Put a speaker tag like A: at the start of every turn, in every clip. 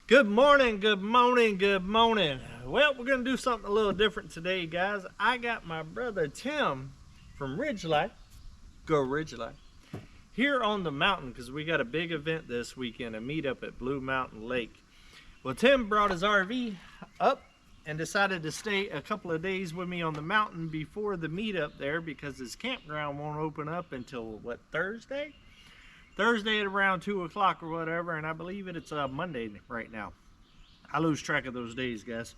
A: Good morning, good morning, good morning. Well, we're gonna do something a little different today, guys. I got my brother Tim from Ridgelight, go Ridgelight, here on the mountain because we got a big event this weekend, a meetup at Blue Mountain Lake. Well, Tim brought his RV up and decided to stay a couple of days with me on the mountain before the meetup there because his campground won't open up until, what, Thursday? Thursday at around 2 o'clock or whatever, and I believe it's Monday right now. I lose track of those days, guys.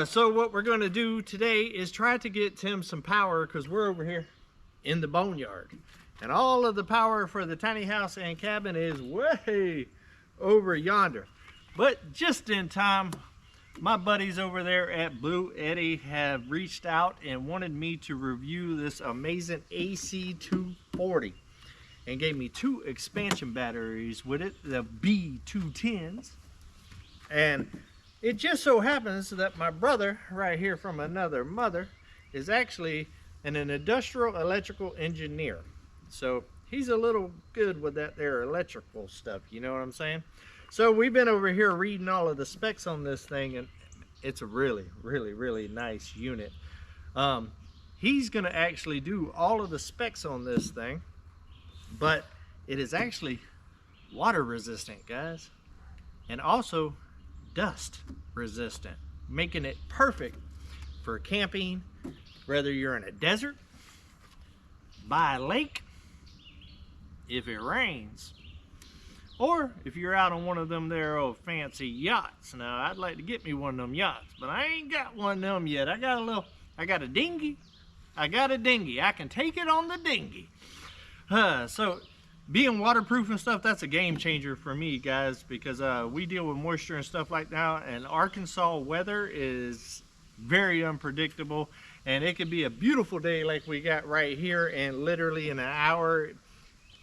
A: So what we're going to do today is try to get Tim some power because we're over here in the boneyard. And all of the power for the tiny house and cabin is way over yonder. But just in time, my buddies over there at Blue Eddy have reached out and wanted me to review this amazing AC240. And gave me 2 expansion batteries with it, the B210s. And it just so happens that my brother, right here from another mother, is actually an industrial electrical engineer. So he's a little good with that there electrical stuff, you know what I'm saying? So we've been over here reading all of the specs on this thing, and it's a really, really, really nice unit. He's gonna actually do all of the specs on this thing. But it is actually water resistant, guys, and also dust resistant, making it perfect for camping, whether you're in a desert, by a lake, if it rains, or if you're out on one of them there old fancy yachts. Now, I'd like to get me one of them yachts, but I ain't got one of them yet. I got a dinghy. I can take it on the dinghy. So being waterproof and stuff, that's a game changer for me, guys, because we deal with moisture and stuff like that, and Arkansas weather is very unpredictable, and it could be a beautiful day like we got right here, and literally in an hour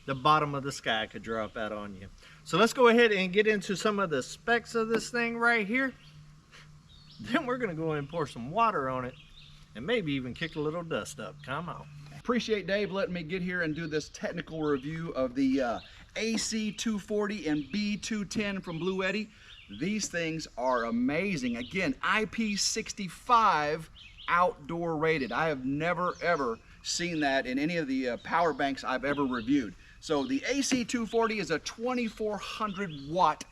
A: the bottom of the sky could drop out on you. So let's go ahead and get into some of the specs of this thing right here. Then we're gonna go ahead and pour some water on it and maybe even kick a little dust up. Come on.
B: Appreciate Dave letting me get here and do this technical review of the AC240 and B210 from Blue Eddy. These things are amazing. Again, IP65 outdoor rated. I have never ever seen that in any of the power banks I've ever reviewed. So the AC240 is a 2400 watt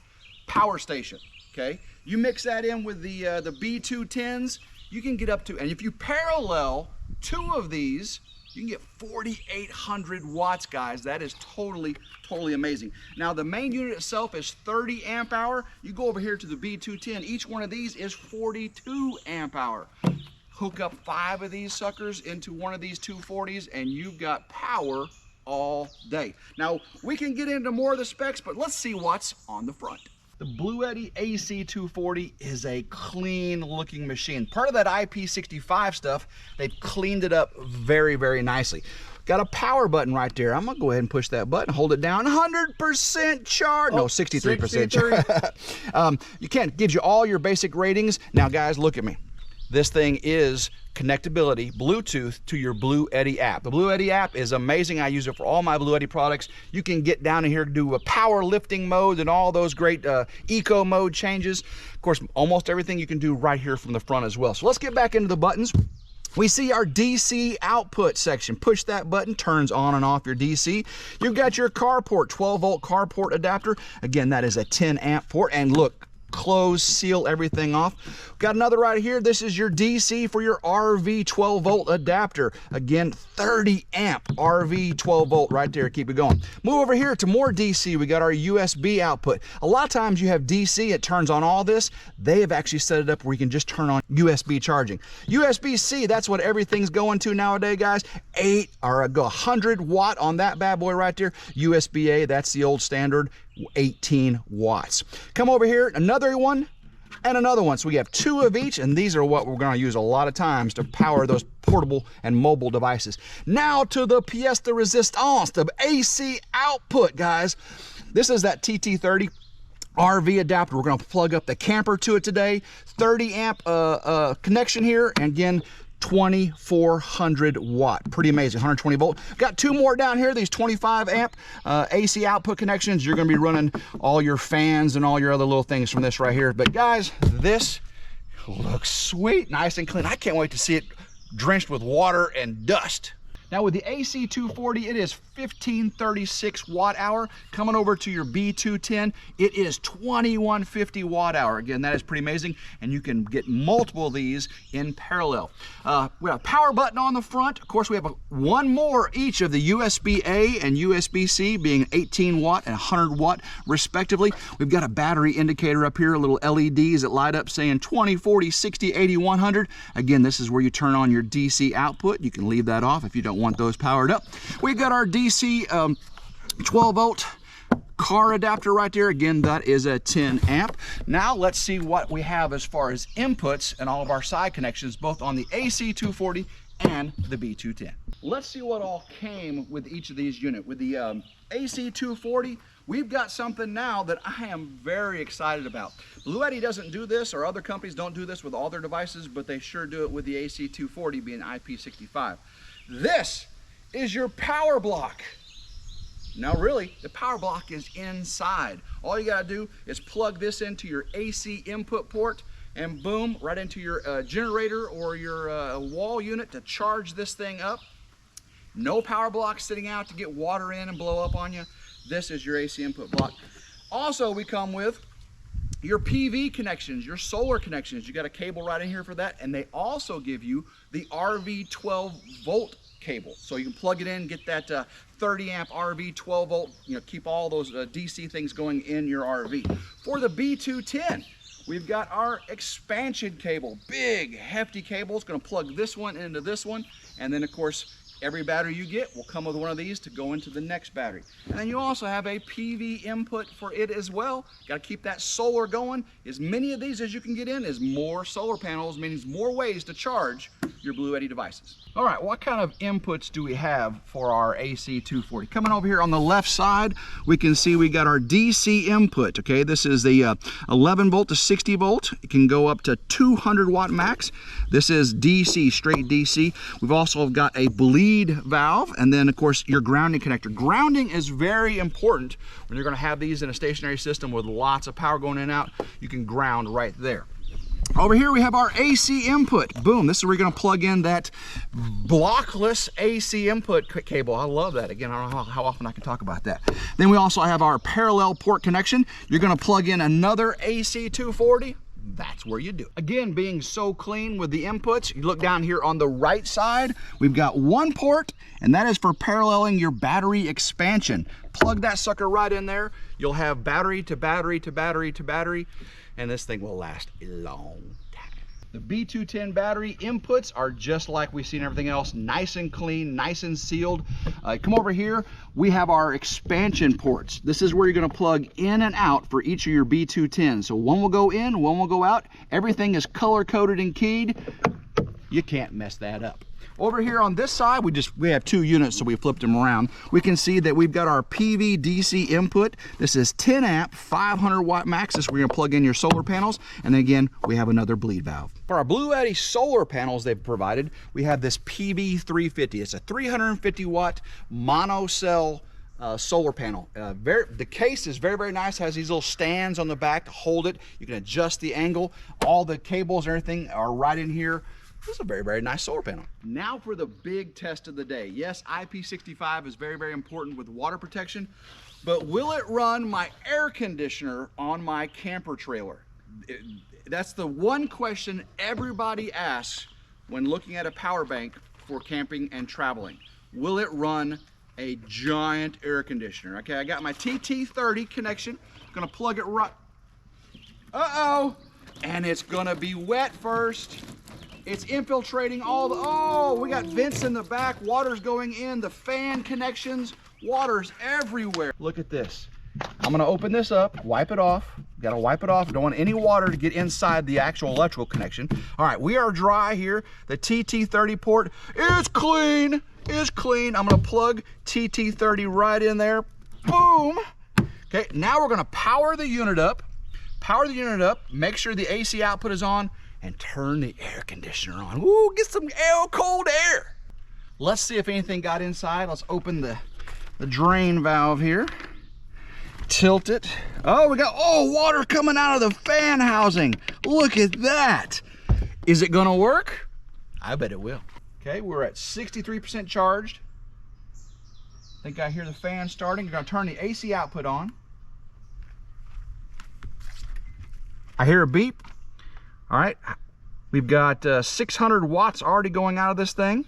B: power station. Okay, you mix that in with the B210s, you can get up to, and if you parallel 2 of these, you can get 4,800 watts, guys. That is totally amazing. Now, the main unit itself is 30 amp hour. You go over here to the B210, each one of these is 42 amp hour. Hook up 5 of these suckers into one of these 240s, and you've got power all day. Now, we can get into more of the specs, but let's see what's on the front. The Blue Eddy AC240 is a clean looking machine. Part of that IP65 stuff, they've cleaned it up very, very nicely. Got a power button right there. I'm gonna go ahead and push that button, hold it down, 100% charge. No, 63% charge. You can, gives you all your basic ratings. Now guys, look at me. This thing is connectability, Bluetooth to your Blue Eddy app. The Blue Eddy app is amazing. I use it for all my Blue Eddy products. You can get down in here to do a power lifting mode and all those great eco mode changes. Of course, almost everything you can do right here from the front as well. So let's get back into the buttons. We see our DC output section. Push that button, turns on and off your DC. You've got your carport, 12-volt carport adapter. Again, that is a 10 amp port. And look, close, seal everything off. Got another right here. This is your DC for your RV 12-volt adapter. Again, 30 amp RV 12-volt right there. Keep it going. Move over here to more DC. We got our USB output. A lot of times you have DC, it turns on all this. They have actually set it up where you can just turn on USB charging. USB-C, that's what everything's going to nowadays, guys. 100 watt on that bad boy right there. USB-A, that's the old standard, 18 watts. Come over here, another one and another one. So we have 2 of each, and these are what we're going to use a lot of times to power those portable and mobile devices. Now to the pièce de résistance, the AC output, guys. This is that TT30 RV adapter. We're going to plug up the camper to it today. 30 amp connection here, and again, 2400 watt. Pretty amazing, 120 volt. Got two more down here, these 25 amp AC output connections. You're gonna be running all your fans and all your other little things from this right here. But guys, this looks sweet, nice and clean. I can't wait to see it drenched with water and dust. Now with the AC 240, it is 1536 watt hour. Coming over to your B210, it is 2150 watt hour. Again, that is pretty amazing, and you can get multiple of these in parallel. We have a power button on the front. Of course, we have one more each of the USB-A and USB-C, being 18 watt and 100 watt respectively. We've got a battery indicator up here, little LEDs that light up saying 20, 40, 60, 80, 100. Again, this is where you turn on your DC output. You can leave that off if you don't want those powered up. We've got our DC 12 volt car adapter right there. Again, that is a 10 amp. Now let's see what we have as far as inputs and all of our side connections, both on the AC 240 and the B210. Let's see what all came with each of these units. With the AC 240, we've got something now that I am very excited about. Bluetti doesn't do this, or other companies don't do this with all their devices, but they sure do it with the AC 240 being IP65. This is your power block. Now really, the power block is inside. All you gotta do is plug this into your AC input port, and boom, right into your generator or your wall unit to charge this thing up. No power block sitting out to get water in and blow up on you. This is your AC input block. Also, we come with your PV connections, your solar connections. You got a cable right in here for that, and they also give you the RV 12 volt cable, so you can plug it in, get that 30 amp RV 12 volt, keep all those DC things going in your RV. For the B210, we've got our expansion cable, big hefty cable. It's going to plug this one into this one, and then of course every battery you get will come with one of these to go into the next battery. And then you also have a PV input for it as well. Got to keep that solar going. As many of these as you can get in is more solar panels, means more ways to charge your Bluetti devices. All right, what kind of inputs do we have for our AC 240? Coming over here on the left side, we can see we got our DC input, okay? This is the 11 volt to 60 volt. It can go up to 200 watt max. This is DC, straight DC. We've also got a bleed valve, and then of course your grounding connector. Grounding is very important when you're gonna have these in a stationary system with lots of power going in and out. You can ground right there. Over here we have our AC input. Boom, this is where you're gonna plug in that blockless AC input cable. I love that. Again, I don't know how often I can talk about that. Then we also have our parallel port connection. You're gonna plug in another AC 240. That's where you do it. Again, being so clean with the inputs, you look down here on the right side, we've got one port, and that is for paralleling your battery expansion. Plug that sucker right in there. You'll have battery to battery to battery to battery, and this thing will last a long time. The B210 battery inputs are just like we've seen everything else, nice and clean, nice and sealed. Come over here, we have our expansion ports. This is where you're gonna plug in and out for each of your B210s. So one will go in, one will go out. Everything is color coded and keyed. You can't mess that up. Over here on this side, we have two units, so we flipped them around. We can see that we've got our PV DC input. This is 10 amp, 500 watt max. This is where you're gonna plug in your solar panels. And then again, we have another bleed valve. For our Bluetti solar panels they've provided, we have this PV 350. It's a 350 watt mono cell solar panel. The case is very, very nice. Has these little stands on the back to hold it. You can adjust the angle. All the cables and everything are right in here. This is a very, very nice solar panel. Now for the big test of the day. Yes, IP65 is very, very important with water protection, but will it run my air conditioner on my camper trailer? That's the one question everybody asks when looking at a power bank for camping and traveling. Will it run a giant air conditioner? Okay, I got my TT30 connection. Gonna plug it right. Uh-oh! And it's gonna be wet first. It's infiltrating all the, oh, we got vents in the back, water's going in, the fan connections, water's everywhere. Look at this. I'm gonna open this up, wipe it off. Gotta wipe it off. Don't want any water to get inside the actual electrical connection. All right, we are dry here. The TT30 port is clean, is clean. I'm gonna plug TT30 right in there. Boom. Okay, now we're gonna power the unit up, power the unit up, make sure the AC output is on, and turn the air conditioner on. Ooh, get some cold air. Let's see if anything got inside. Let's open the drain valve here. Tilt it. Oh, we got, water coming out of the fan housing. Look at that. Is it gonna work? I bet it will. Okay, we're at 63% charged. I think I hear the fan starting. We're gonna turn the AC output on. I hear a beep. All right, we've got 600 watts already going out of this thing.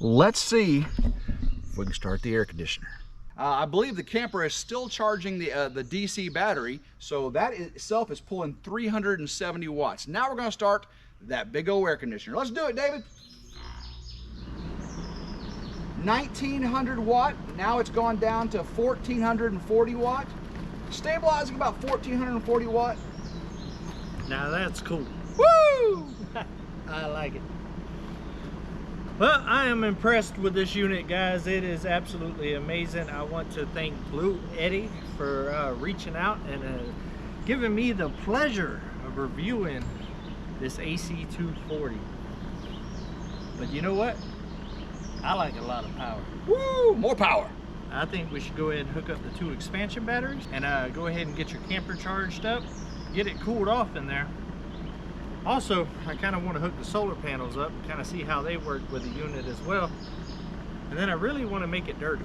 B: Let's see if we can start the air conditioner. I believe the camper is still charging the DC battery, so that itself is pulling 370 watts. Now we're gonna start that big old air conditioner. Let's do it, David. 1900 watt, now it's gone down to 1440 watt. Stabilizing about 1440 watt.
A: Now that's cool.
B: Woo!
A: I like it. Well, I am impressed with this unit, guys. It is absolutely amazing. I want to thank Blue Eddy for reaching out and giving me the pleasure of reviewing this AC240. But you know what? I like a lot of power.
B: Woo! More power.
A: I think we should go ahead and hook up the 2 expansion batteries and go ahead and get your camper charged up, get it cooled off in there. Also, I kind of want to hook the solar panels up, kind of see how they work with the unit as well. And then I really want to make it dirty.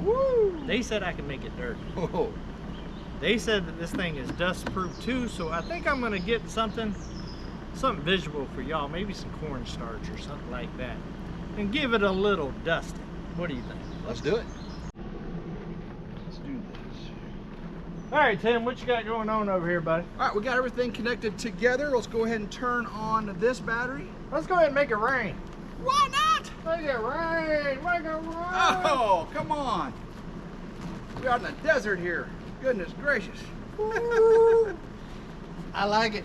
B: Woo!
A: They said I can make it dirty.
B: Whoa.
A: They said that this thing is dust proof too, so I think I'm going to get something visual for y'all, maybe some cornstarch or something like that, and give it a little dusting. What do you think?
B: Let's do it. Let's do this.
A: All right, Tim, what you got going on over here, buddy?
B: All right, we got everything connected together. Let's go ahead and turn on this battery.
A: Let's go ahead and make it rain.
B: Why not?
A: Make it rain, make it rain.
B: Oh, come on. We're out in the desert here. Goodness gracious.
A: I like it.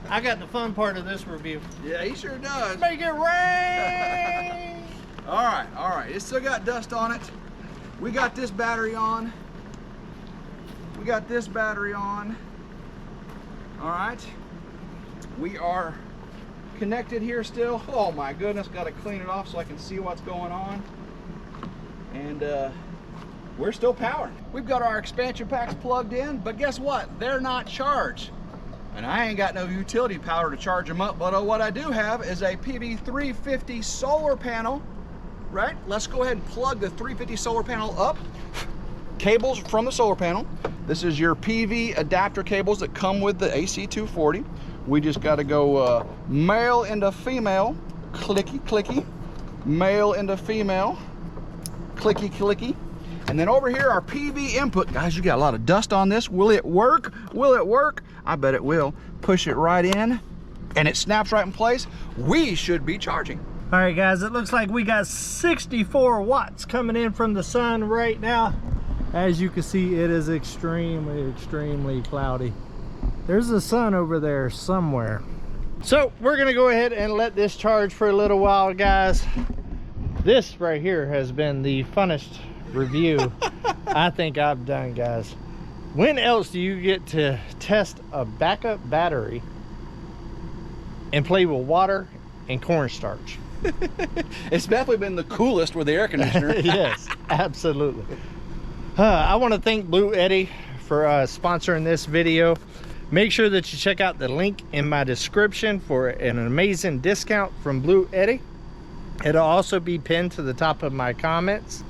A: I got the fun part of this review.
B: Yeah, he sure does.
A: Make it rain.
B: All right. It's still got dust on it. We got this battery on. We got this battery on. All right. We are connected here still. Oh my goodness, got to clean it off so I can see what's going on. And we're still powering. We've got our expansion packs plugged in, but guess what? They're not charged. And I ain't got no utility power to charge them up, but what I do have is a PV 350 solar panel, right? Let's go ahead and plug the 350 solar panel up. Cables from the solar panel. This is your PV adapter cables that come with the AC240. We just got to go male into female, clicky clicky, male into female, clicky clicky. And then over here, our PV input. Guys, you got a lot of dust on this. Will it work? Will it work? I bet it will. Push it right in and it snaps right in place. We should be charging.
A: All right, guys, it looks like we got 64 watts coming in from the sun right now. As you can see, it is extremely cloudy. There's the sun over there somewhere. So we're gonna go ahead and let this charge for a little while, guys. This right here has been the funnest review I think I've done, guys. When else do you get to test a backup battery and play with water and cornstarch?
B: It's definitely been the coolest with the air conditioner.
A: Yes, absolutely. I want to thank Blue Eddy for sponsoring this video. Make sure that you check out the link in my description for an amazing discount from Blue Eddy. It'll also be pinned to the top of my comments.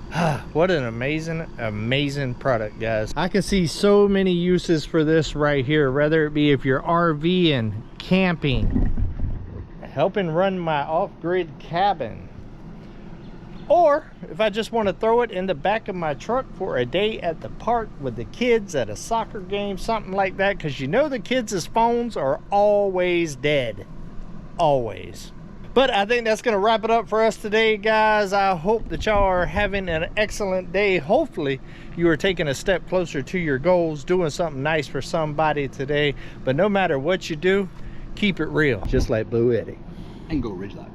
A: What an amazing product, guys. I can see so many uses for this right here, whether it be if you're RVing, camping, helping run my off-grid cabin, or if I just want to throw it in the back of my truck for a day at the park with the kids at a soccer game, something like that, because you know the kids' phones are always dead. Always. But I think that's going to wrap it up for us today, guys. I hope that y'all are having an excellent day. Hopefully you are taking a step closer to your goals, doing something nice for somebody today. But no matter what you do, keep it real, just like Blue Eddy.
B: And go Ridgeline.